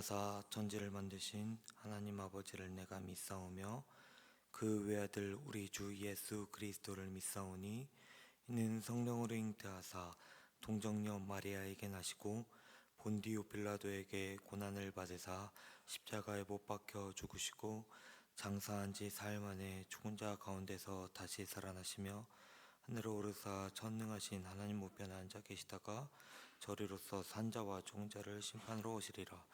창조하사 천지를 만드신 하나님 아버지를 내가 믿사오며 그 외아들 우리 주 예수 그리스도를 믿사오니 이는 성령으로 잉태하사 동정녀 마리아에게 나시고 본디오 빌라도에게 고난을 받으사 십자가에 못 박혀 죽으시고 장사한 지 사흘 만에 죽은 자 가운데서 다시 살아나시며 하늘로 오르사 전능하신 하나님 우편에 앉아 계시다가 저리로서 산자와 죽은 자를 심판으로 오시리라.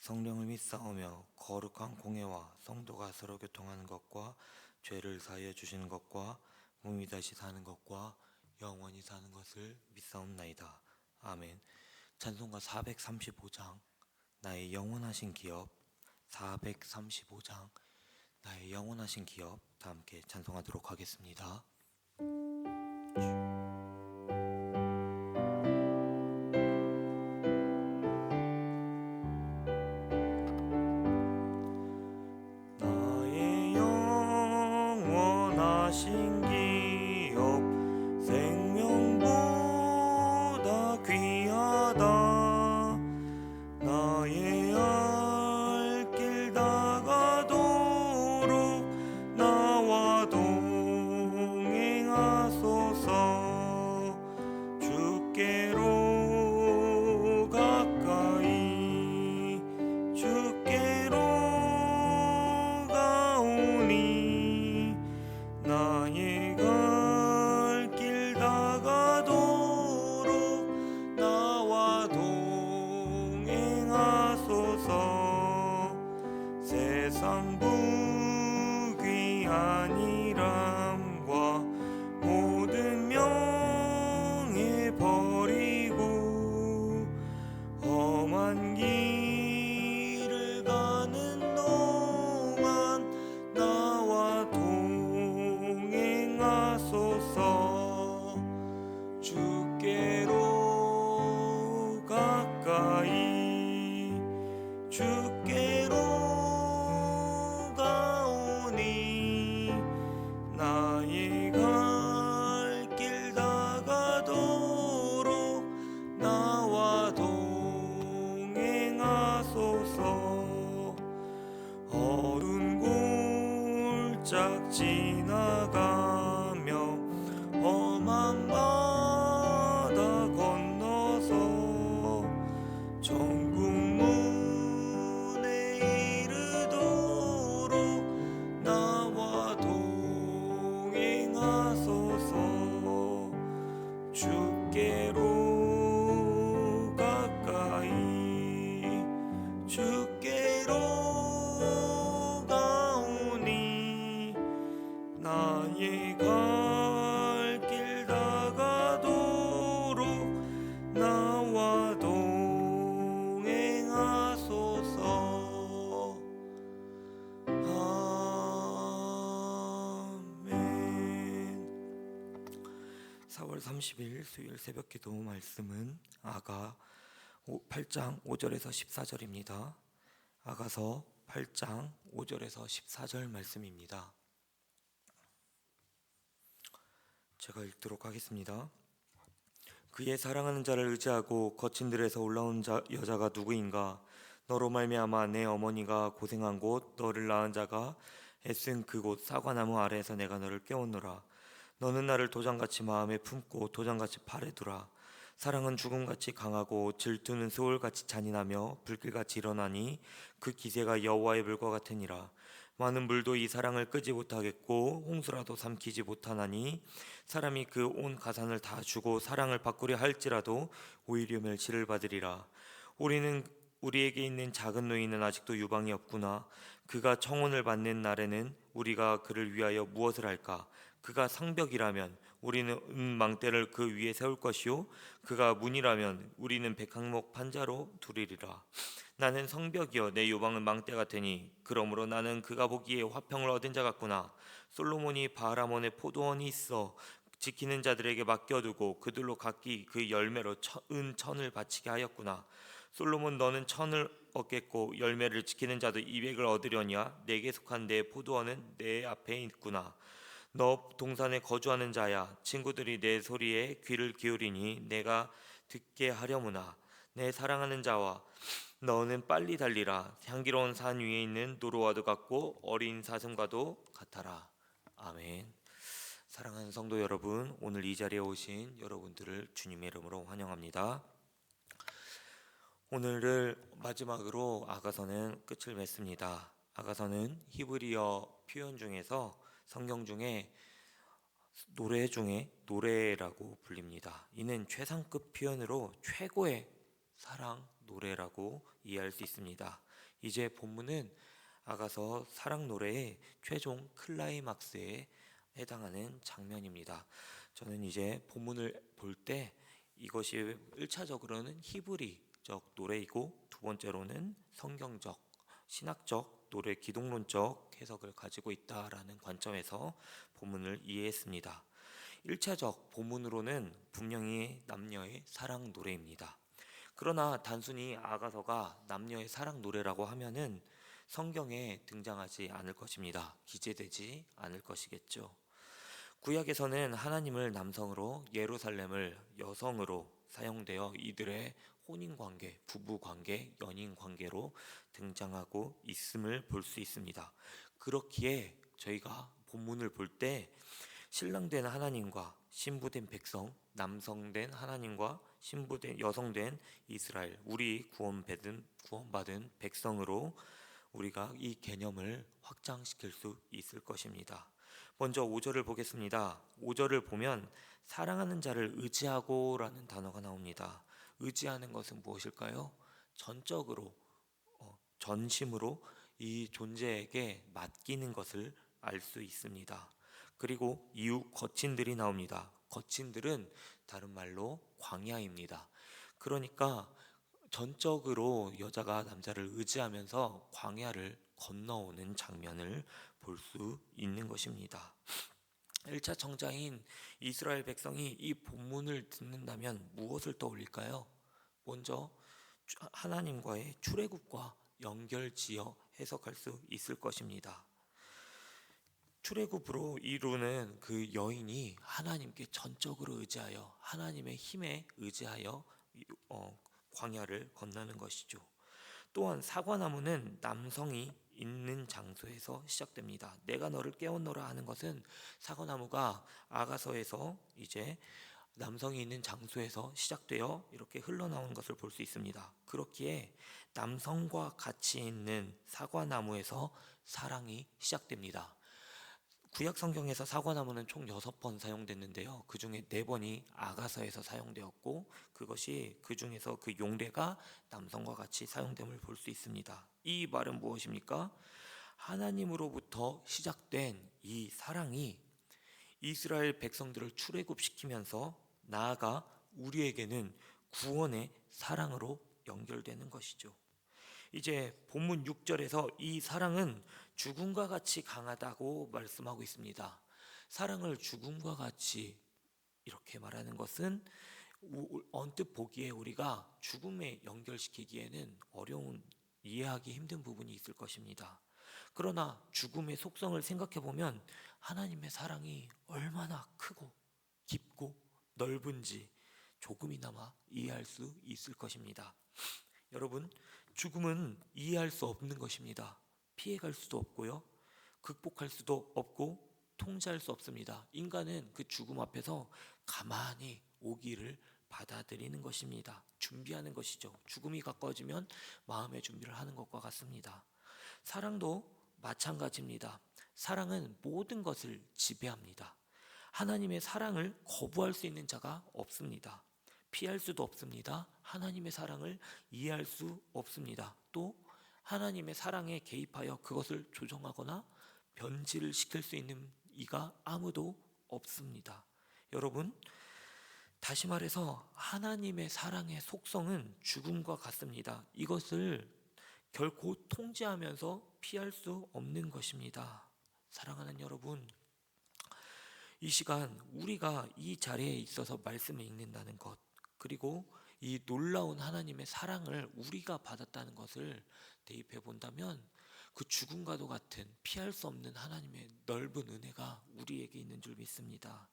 성령을 믿사오며 거룩한 공회와 성도가 서로 교통하는 것과 죄를 사하여 주시는 것과 몸이 다시 사는 것과 영원히 사는 것을 믿사옵나이다. 아멘. 찬송가 435장 나의 영원하신 기업. 435장 나의 영원하신 기업. 다 함께 찬송하도록 하겠습니다. 나의 영원하신 기업 생명보다 귀하다. 나의 알 길 다가도록 나와 동행하소서. 주께로 가까이 주께로 가오니 나의 갈 길 다가도록 나와 동행하소서. 세상 부귀한 일함과 모든 명예 버리고 험한 길을 가는 동안 나와 동행하소서. 주께로 가까이 주께로 가오니 나의 갈 길 다가도록 나와 동행하소서. 어두운 골짝 지나가며 험한 바다 건너서 천국 문에 이르도록 나와 동행하소서. 주께로 가까이 주께로 가오니 나의 갈 길 다가도록 나와 동행하소서. 아멘. 4월 30일 수요일 새벽기도 말씀은 아가 8장 5절에서 14절입니다. 아가서 8장 5절에서 14절 말씀입니다. 제가 읽도록 하겠습니다. 그의 사랑하는 자를 의지하고 거친 들에서 올라온 여자가 누구인가? 너로 말미암아 내 어머니가 고생한 곳, 너를 낳은 자가 애쓴 그곳 사과나무 아래에서 내가 너를 깨웠노라. 너는 나를 도장같이 마음에 품고 도장같이 발에 두라. 사랑은 죽음같이 강하고 질투는 소울같이 잔인하며 불길같이 일어나니 그 기세가 여호와의 불과 같으니라. 많은 물도 이 사랑을 끄지 못하겠고 홍수라도 삼키지 못하나니 사람이 그 온 가산을 다 주고 사랑을 바꾸려 할지라도 오히려 멸시를 받으리라. 우리에게 있는 작은 노인은 아직도 유방이 없구나. 그가 청혼을 받는 날에는 우리가 그를 위하여 무엇을 할까? 그가 상벽이라면 우리는 망대를 그 위에 세울 것이요 그가 문이라면 우리는 백항목 판자로 두리리라. 나는 성벽이여 내 요방은 망대 같으니 그러므로 나는 그가 보기에 화평을 얻은 자 같구나. 솔로몬이 바알하몬에 포도원이 있어 지키는 자들에게 맡겨두고 그들로 각기 그 열매로 은 천을 바치게 하였구나. 솔로몬 너는 천을 얻겠고 열매를 지키는 자도 200을 얻으려냐? 내게 속한 내 포도원은 내 앞에 있구나. 너 동산에 거주하는 자야, 친구들이 내 소리에 귀를 기울이니 내가 듣게 하려무나. 내 사랑하는 자와 너는 빨리 달리라. 향기로운 산 위에 있는 노루와도 같고 어린 사슴과도 같아라. 아멘. 사랑하는 성도 여러분, 오늘 이 자리에 오신 여러분들을 주님의 이름으로 환영합니다. 오늘을 마지막으로 아가서는 끝을 맺습니다. 아가서는 히브리어 표현 중에서 성경 중에 노래 중에 노래라고 불립니다. 이는 최상급 표현으로 최고의 사랑 노래라고 이해할 수 있습니다. 이제 본문은 아가서 사랑 노래의 최종 클라이막스에 해당하는 장면입니다. 저는 이제 본문을 볼 때 이것이 1차적으로는 히브리적 노래이고 두 번째로는 성경적, 신학적, 노래 기독론적 해석을 가지고 있다라는 관점에서 본문을 이해했습니다. 1차적 본문으로는 분명히 남녀의 사랑 노래입니다. 그러나 단순히 아가서가 남녀의 사랑 노래라고 하면은 성경에 등장하지 않을 것입니다. 기재되지 않을 것이겠죠. 구약에서는 하나님을 남성으로, 예루살렘을 여성으로 사용되어 이들의 혼인관계, 부부관계, 연인관계로 등장하고 있음을 볼 수 있습니다. 그렇기에 저희가 본문을 볼 때 신랑된 하나님과 신부된 백성, 남성된 하나님과 신부된 여성된 이스라엘, 우리 구원받은 백성으로 우리가 이 개념을 확장시킬 수 있을 것입니다. 먼저 5절을 보겠습니다. 5절을 보면 사랑하는 자를 의지하고 라는 단어가 나옵니다. 의지하는 것은 무엇일까요? 전적으로, 전심으로 이 존재에게 맡기는 것을 알 수 있습니다. 그리고 이후 거친들이 나옵니다. 거친들은 다른 말로 광야입니다. 그러니까 전적으로 여자가 남자를 의지하면서 광야를 건너오는 장면을 볼 수 있는 것입니다. 1차 청자인 이스라엘 백성이 이 본문을 듣는다면 무엇을 떠올릴까요? 먼저 하나님과의 출애굽과 연결지어 해석할 수 있을 것입니다. 출애굽으로 이루는 그 여인이 하나님께 전적으로 의지하여 하나님의 힘에 의지하여 광야를 건너는 것이죠. 또한 사과나무는 남성이 있는 장소에서 시작됩니다. 내가 너를 깨웠노라 하는 것은 사과나무가 아가서에서 이제 남성이 있는 장소에서 시작되어 이렇게 흘러나오는 것을 볼 수 있습니다. 그렇기에 남성과 같이 있는 사과나무에서 사랑이 시작됩니다. 구약 성경에서 사과나무는 총 6번 사용됐는데요. 그 중에 4번이 아가서에서 사용되었고 그것이 그 중에서 그 용례가 남성과 같이 사용됨을 볼 수 있습니다. 이 말은 무엇입니까? 하나님으로부터 시작된 이 사랑이 이스라엘 백성들을 출애굽시키면서 나아가 우리에게는 구원의 사랑으로 연결되는 것이죠. 이제 본문 6절에서 이 사랑은 죽음과 같이 강하다고 말씀하고 있습니다. 사랑을 죽음과 같이 이렇게 말하는 것은 언뜻 보기에 우리가 죽음에 연결시키기에는 어려운, 이해하기 힘든 부분이 있을 것입니다. 그러나 죽음의 속성을 생각해 보면 하나님의 사랑이 얼마나 크고 깊고 넓은지 조금이나마 이해할 수 있을 것입니다. 여러분, 죽음은 이해할 수 없는 것입니다. 피해갈 수도 없고요, 극복할 수도 없고 통제할 수 없습니다. 인간은 그 죽음 앞에서 가만히 오기를 받아들이는 것입니다. 준비하는 것이죠. 죽음이 가까워지면 마음의 준비를 하는 것과 같습니다. 사랑도 마찬가지입니다. 사랑은 모든 것을 지배합니다. 하나님의 사랑을 거부할 수 있는 자가 없습니다. 피할 수도 없습니다. 하나님의 사랑을 이해할 수 없습니다. 또 하나님의 사랑에 개입하여 그것을 조정하거나 변질을 시킬 수 있는 이가 아무도 없습니다. 여러분, 다시 말해서 하나님의 사랑의 속성은 죽음과 같습니다. 이것을 결코 통제하면서 피할 수 없는 것입니다. 사랑하는 여러분, 이 시간 우리가 이 자리에 있어서 말씀을 읽는다는 것, 그리고 이 놀라운 하나님의 사랑을 우리가 받았다는 것을 대입해 본다면 그 죽음과도 같은 피할 수 없는 하나님의 넓은 은혜가 우리에게 있는 줄 믿습니다.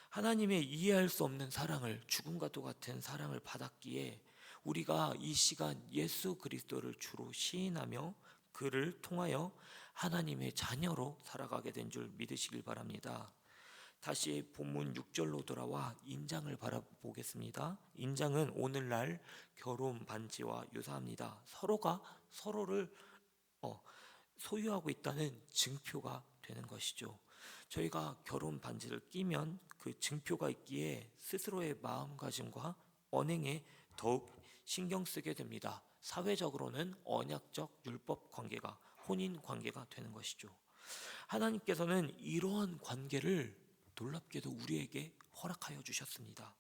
하나님의 이해할 수 없는 사랑을, 죽음과도 같은 사랑을 받았기에 우리가 이 시간 예수 그리스도를 주로 시인하며 그를 통하여 하나님의 자녀로 살아가게 된 줄 믿으시길 바랍니다. 다시 본문 6절로 돌아와 인장을 바라보겠습니다. 인장은 오늘날 결혼 반지와 유사합니다. 서로가 서로를 소유하고 있다는 증표가 되는 것이죠. 저희가 결혼 반지를 끼면 그 증표가 있기에 스스로의 마음가짐과 언행에 더욱 신경 쓰게 됩니다. 사회적으로는 언약적 율법 관계가 혼인 관계가 되는 것이죠. 하나님께서는 이러한 관계를 놀랍게도 우리에게 허락하여 주셨습니다.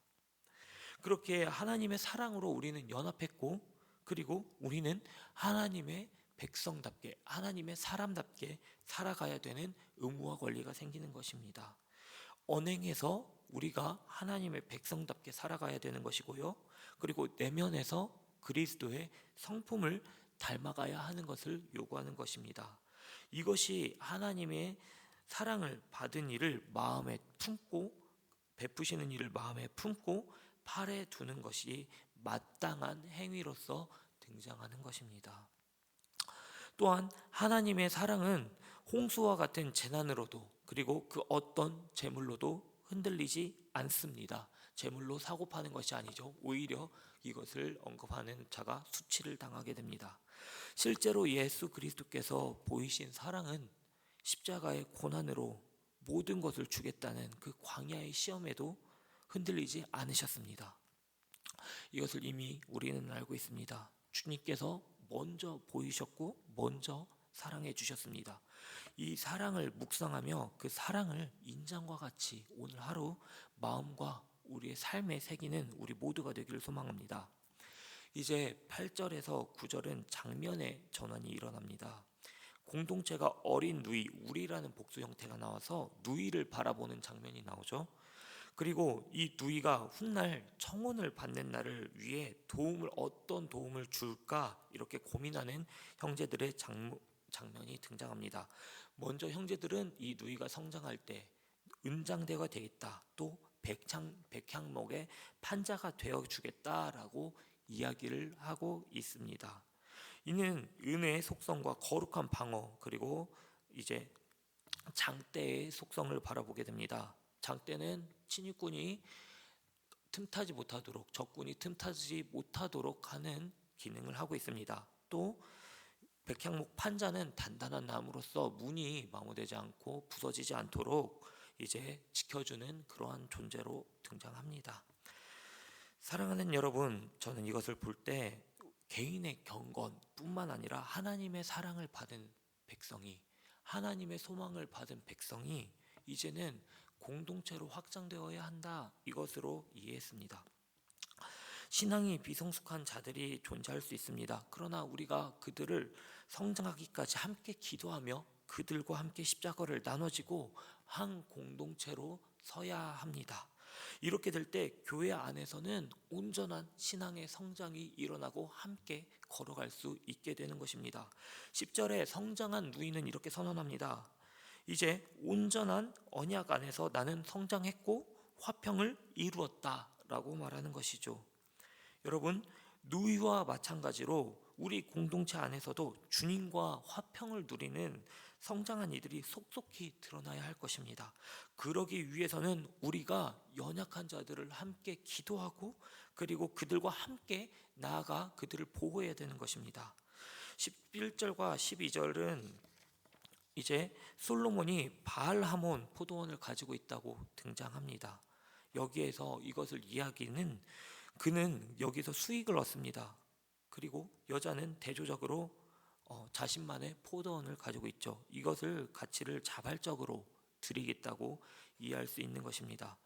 그렇게 하나님의 사랑으로 우리는 연합했고, 그리고 우리는 하나님의 백성답게, 하나님의 사람답게 살아가야 되는 의무와 권리가 생기는 것입니다. 언행에서 우리가 하나님의 백성답게 살아가야 되는 것이고요. 그리고 내면에서 그리스도의 성품을 닮아가야 하는 것을 요구하는 것입니다. 이것이 하나님의 사랑을 받은 이를 마음에 품고, 베푸시는 이를 마음에 품고 팔에 두는 것이 마땅한 행위로서 등장하는 것입니다. 또한 하나님의 사랑은 홍수와 같은 재난으로도, 그리고 그 어떤 재물로도 흔들리지 않습니다. 재물로 사고 파는 것이 아니죠. 오히려 이것을 언급하는 자가 수치를 당하게 됩니다. 실제로 예수 그리스도께서 보이신 사랑은 십자가의 고난으로 모든 것을 주겠다는 그 광야의 시험에도 흔들리지 않으셨습니다. 이것을 이미 우리는 알고 있습니다. 주님께서 먼저 보이셨고 먼저 사랑해 주셨습니다. 이 사랑을 묵상하며 그 사랑을 인장과 같이 오늘 하루 마음과 우리의 삶에 새기는 우리 모두가 되기를 소망합니다. 이제 8절에서 9절은 장면의 전환이 일어납니다. 공동체가 어린 누이, 우리라는 복수 형태가 나와서 누이를 바라보는 장면이 나오죠. 그리고 이 누이가 훗날 청혼을 받는 날을 위해 어떤 도움을 줄까 이렇게 고민하는 형제들의 장면이 등장합니다. 먼저 형제들은 이 누이가 성장할 때 은장대가 되겠다, 또 백향목의 판자가 되어 주겠다라고 이야기를 하고 있습니다. 이는 은혜의 속성과 거룩한 방어, 그리고 이제 장대의 속성을 바라보게 됩니다. 장대는 친위군이 틈타지 못하도록, 적군이 틈타지 못하도록 하는 기능을 하고 있습니다. 또 백향목 판자는 단단한 나무로서 문이 마모되지 않고 부서지지 않도록 이제 지켜주는 그러한 존재로 등장합니다. 사랑하는 여러분, 저는 이것을 볼 때 개인의 경건뿐만 아니라 하나님의 사랑을 받은 백성이, 하나님의 소망을 받은 백성이 이제는 공동체로 확장되어야 한다, 이것으로 이해했습니다. 신앙이 비성숙한 자들이 존재할 수 있습니다. 그러나 우리가 그들을 성장하기까지 함께 기도하며 그들과 함께 십자가를 나눠지고 한 공동체로 서야 합니다. 이렇게 될 때 교회 안에서는 온전한 신앙의 성장이 일어나고 함께 걸어갈 수 있게 되는 것입니다. 10절에 성장한 누이는 이렇게 선언합니다. 이제 온전한 언약 안에서 나는 성장했고 화평을 이루었다라고 말하는 것이죠. 여러분, 누이와 마찬가지로 우리 공동체 안에서도 주님과 화평을 누리는 성장한 이들이 속속히 드러나야 할 것입니다. 그러기 위해서는 우리가 연약한 자들을 함께 기도하고 그리고 그들과 함께 나아가 그들을 보호해야 되는 것입니다. 11절과 12절은 이제 솔로몬이 바알하몬 포도원을 가지고 있다고 등장합니다. 여기에서 이것을 이야기는 그는 여기서 수익을 얻습니다. 그리고 여자는 대조적으로 자신만의 포도원을 가지고 있죠. 이것을 가치를 자발적으로 드리겠다고 이해할 수 있는 것입니다.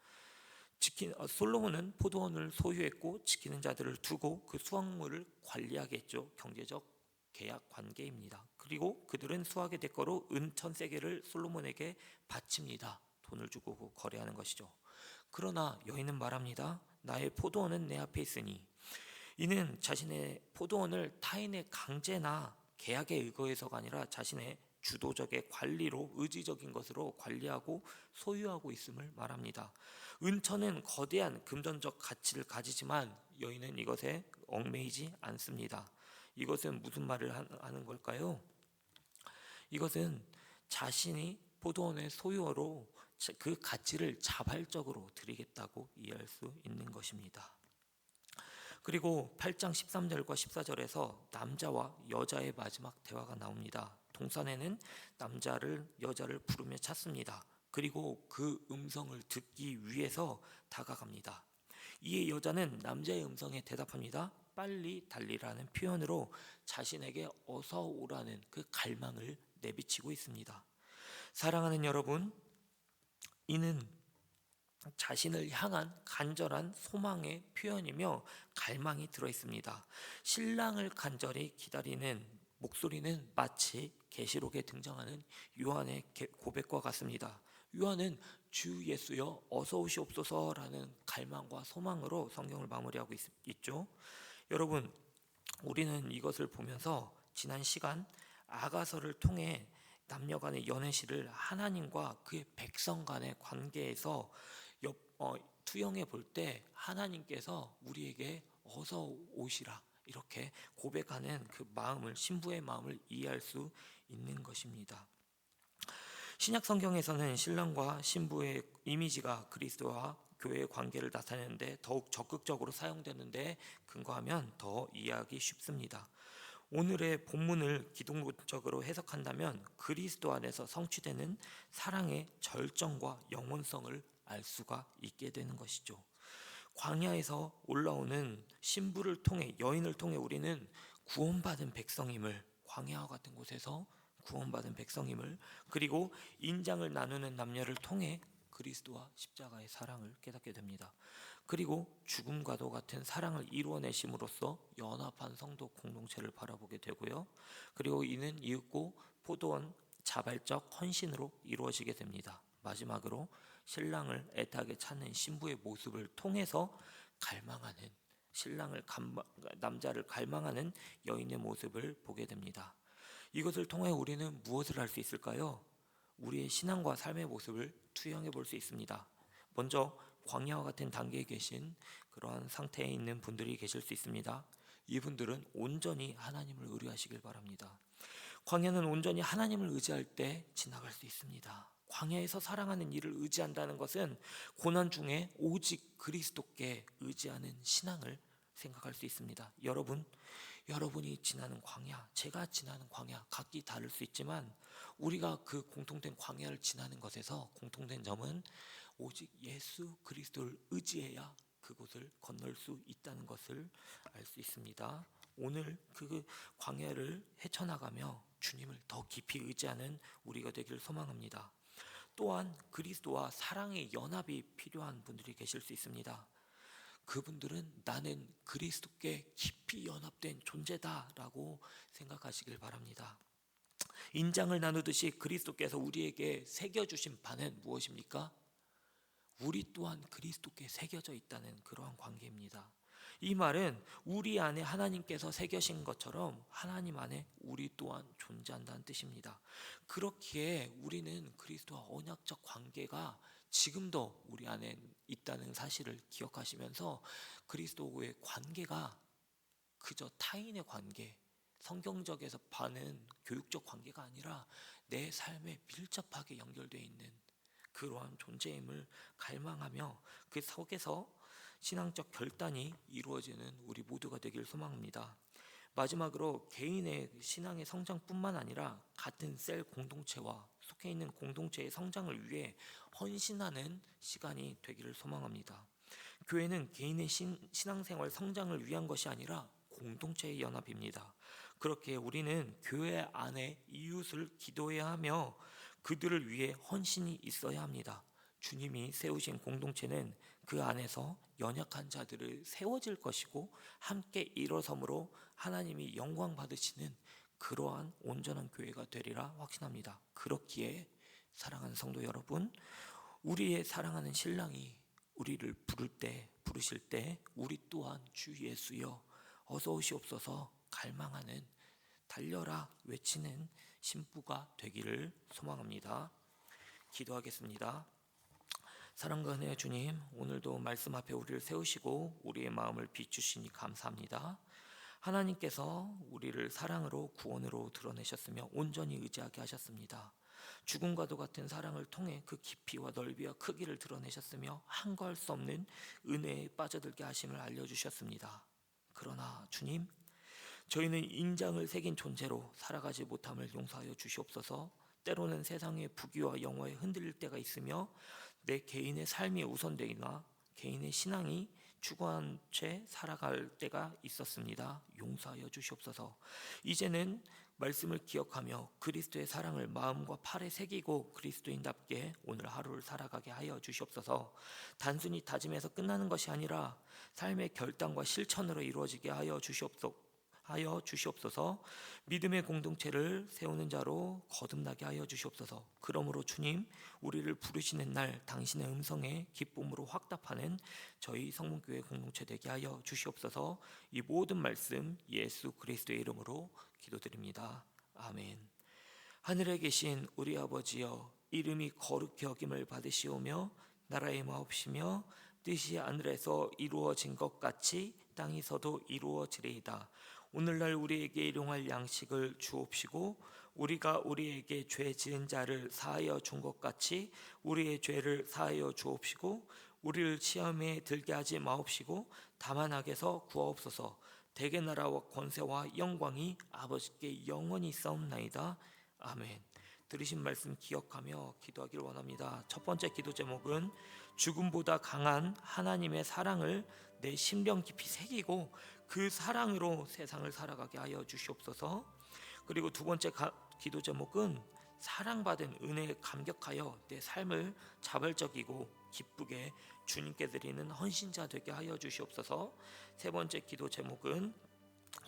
솔로몬은 포도원을 소유했고 지키는 자들을 두고 그 수확물을 관리하게 했죠. 경제적 계약 관계입니다. 그리고 그들은 수확의 대가로 은 1000세겔을 솔로몬에게 바칩니다. 돈을 주고 거래하는 것이죠. 그러나 여인은 말합니다. 나의 포도원은 내 앞에 있으니. 이는 자신의 포도원을 타인의 강제나 계약에 의거해서가 아니라 자신의 주도적의 관리로 의지적인 것으로 관리하고 소유하고 있음을 말합니다. 은처는 거대한 금전적 가치를 가지지만 여인은 이것에 얽매이지 않습니다. 이것은 무슨 말을 하는 걸까요? 이것은 자신이 포도원의 소유로 그 가치를 자발적으로 드리겠다고 이해할 수 있는 것입니다. 그리고 8장 13절과 14절에서 남자와 여자의 마지막 대화가 나옵니다. 동산에는 남자를 여자를 부르며 찾습니다. 그리고 그 음성을 듣기 위해서 다가갑니다. 이에 여자는 남자의 음성에 대답합니다. 빨리 달리라는 표현으로 자신에게 어서 오라는 그 갈망을 내비치고 있습니다. 사랑하는 여러분, 이는 자신을 향한 간절한 소망의 표현이며 갈망이 들어 있습니다. 신랑을 간절히 기다리는 목소리는 마치 계시록에 등장하는 요한의 고백과 같습니다. 요한은 주 예수여 어서 오시옵소서라는 갈망과 소망으로 성경을 마무리하고 있죠. 여러분, 우리는 이것을 보면서 지난 시간 아가서를 통해 남녀 간의 연애시를 하나님과 그의 백성 간의 관계에서 투영해 볼 때 하나님께서 우리에게 어서 오시라 이렇게 고백하는 그 마음을, 신부의 마음을 이해할 수 있는 것입니다. 신약 성경에서는 신랑과 신부의 이미지가 그리스도와 교회의 관계를 나타내는데 더욱 적극적으로 사용되는데 근거하면 더 이해하기 쉽습니다. 오늘의 본문을 기독적으로 해석한다면 그리스도 안에서 성취되는 사랑의 절정과 영원성을 알 수가 있게 되는 것이죠. 광야에서 올라오는 신부를 통해, 여인을 통해 우리는 구원받은 백성임을, 광야와 같은 곳에서 구원받은 백성임을, 그리고 인장을 나누는 남녀를 통해 그리스도와 십자가의 사랑을 깨닫게 됩니다. 그리고 죽음과도 같은 사랑을 이루어내심으로써 연합한 성도 공동체를 바라보게 되고요. 그리고 이는 이윽고 포도원 자발적 헌신으로 이루어지게 됩니다. 마지막으로 신랑을 애타게 찾는 신부의 모습을 통해서 갈망하는, 남자를 갈망하는 여인의 모습을 보게 됩니다. 이것을 통해 우리는 무엇을 할 수 있을까요? 우리의 신앙과 삶의 모습을 투영해 볼 수 있습니다. 먼저 광야와 같은 단계에 계신 그러한 상태에 있는 분들이 계실 수 있습니다. 이분들은 온전히 하나님을 의뢰하시길 바랍니다. 광야는 온전히 하나님을 의지할 때 지나갈 수 있습니다. 광야에서 사랑하는 이를 의지한다는 것은 고난 중에 오직 그리스도께 의지하는 신앙을 생각할 수 있습니다. 여러분이 지나는 광야, 제가 지나는 광야 각기 다를 수 있지만 우리가 그 공통된 광야를 지나는 것에서 공통된 점은 오직 예수 그리스도를 의지해야 그곳을 건널 수 있다는 것을 알 수 있습니다. 오늘 그 광야를 헤쳐나가며 주님을 더 깊이 의지하는 우리가 되기를 소망합니다. 또한 그리스도와 사랑의 연합이 필요한 분들이 계실 수 있습니다. 그분들은 나는 그리스도께 깊이 연합된 존재다라고 생각하시길 바랍니다. 인장을 나누듯이 그리스도께서 우리에게 새겨주신 바는 무엇입니까? 우리 또한 그리스도께 새겨져 있다는 그러한 관계입니다. 이 말은 우리 안에 하나님께서 새겨신 것처럼 하나님 안에 우리 또한 존재한다는 뜻입니다. 그렇기에 우리는 그리스도와 언약적 관계가 지금도 우리 안에 있다는 사실을 기억하시면서 그리스도와의 관계가 그저 타인의 관계, 성경적에서 봐는 교육적 관계가 아니라 내 삶에 밀접하게 연결되어 있는 그러한 존재임을 갈망하며 그 속에서 신앙적 결단이 이루어지는 우리 모두가 되길 소망합니다. 마지막으로 개인의 신앙의 성장뿐만 아니라 같은 셀 공동체와 속해 있는 공동체의 성장을 위해 헌신하는 시간이 되기를 소망합니다. 교회는 개인의 신앙생활 성장을 위한 것이 아니라 공동체의 연합입니다. 그렇게 우리는 교회 안에 이웃을 기도해야 하며 그들을 위해 헌신이 있어야 합니다. 주님이 세우신 공동체는 그 안에서 연약한 자들을 세워질 것이고 함께 일어섬으로 하나님이 영광 받으시는 그러한 온전한 교회가 되리라 확신합니다. 그렇기에 사랑하는 성도 여러분, 우리의 사랑하는 신랑이 우리를 부르실 때 우리 또한 주 예수여 어서 오시옵소서 갈망하는 달려라 외치는 신부가 되기를 소망합니다. 기도하겠습니다. 사랑과 은혜의 주님, 오늘도 말씀 앞에 우리를 세우시고 우리의 마음을 비추시니 감사합니다. 하나님께서 우리를 사랑으로 구원으로 드러내셨으며 온전히 의지하게 하셨습니다. 죽음과도 같은 사랑을 통해 그 깊이와 넓이와 크기를 드러내셨으며 한거할 수 없는 은혜에 빠져들게 하심을 알려주셨습니다. 그러나 주님, 저희는 인장을 새긴 존재로 살아가지 못함을 용서하여 주시옵소서. 때로는 세상의 부귀와 영화에 흔들릴 때가 있으며 내 개인의 삶이 우선되거나 개인의 신앙이 추구한 채 살아갈 때가 있었습니다. 용서하여 주시옵소서. 이제는 말씀을 기억하며 그리스도의 사랑을 마음과 팔에 새기고 그리스도인답게 오늘 하루를 살아가게 하여 주시옵소서. 단순히 다짐해서 끝나는 것이 아니라 삶의 결단과 실천으로 이루어지게 하여 주시옵소서. 믿음의 공동체를 세우는 자로 거듭나게 하여 주시옵소서. 그러므로 주님, 우리를 부르시는 날 당신의 음성에 기쁨으로 확답하는 저희 성문교회 공동체 되게 하여 주시옵소서. 이 모든 말씀 예수 그리스도의 이름으로 기도드립니다. 아멘. 하늘에 계신 우리 아버지여, 이름이 거룩히 여김을 받으시오며 나라의 마옵시며 뜻이 하늘에서 이루어진 것 같이 땅에서도 이루어지리이다. 오늘날 우리에게 일용할 양식을 주옵시고 우리가 우리에게 죄 지은 자를 사하여 준 것 같이 우리의 죄를 사하여 주옵시고 우리를 시험에 들게 하지 마옵시고 다만 악에서 구하옵소서. 대개 나라와 권세와 영광이 아버지께 영원히 있사옵나이다. 아멘. 들으신 말씀 기억하며 기도하길 원합니다. 첫 번째 기도 제목은 죽음보다 강한 하나님의 사랑을 내 심령 깊이 새기고 그 사랑으로 세상을 살아가게 하여 주시옵소서. 그리고 두 번째 기도 제목은 사랑받은 은혜에 감격하여 내 삶을 자발적이고 기쁘게 주님께 드리는 헌신자 되게 하여 주시옵소서. 세 번째 기도 제목은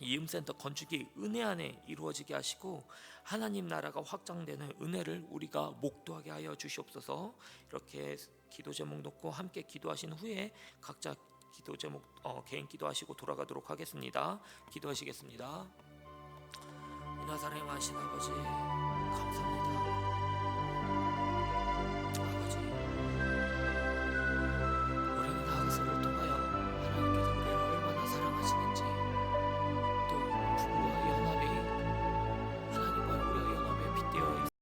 이음센터 건축이 은혜 안에 이루어지게 하시고 하나님 나라가 확장되는 은혜를 우리가 목도하게 하여 주시옵소서. 이렇게 기도 제목 놓고 함께 기도하신 후에 각자 기도 제목 개인 기도하시고 돌아가도록 하겠습니다. 기도하시겠습니다. 나사렛 하신 아버지, 감사합니다.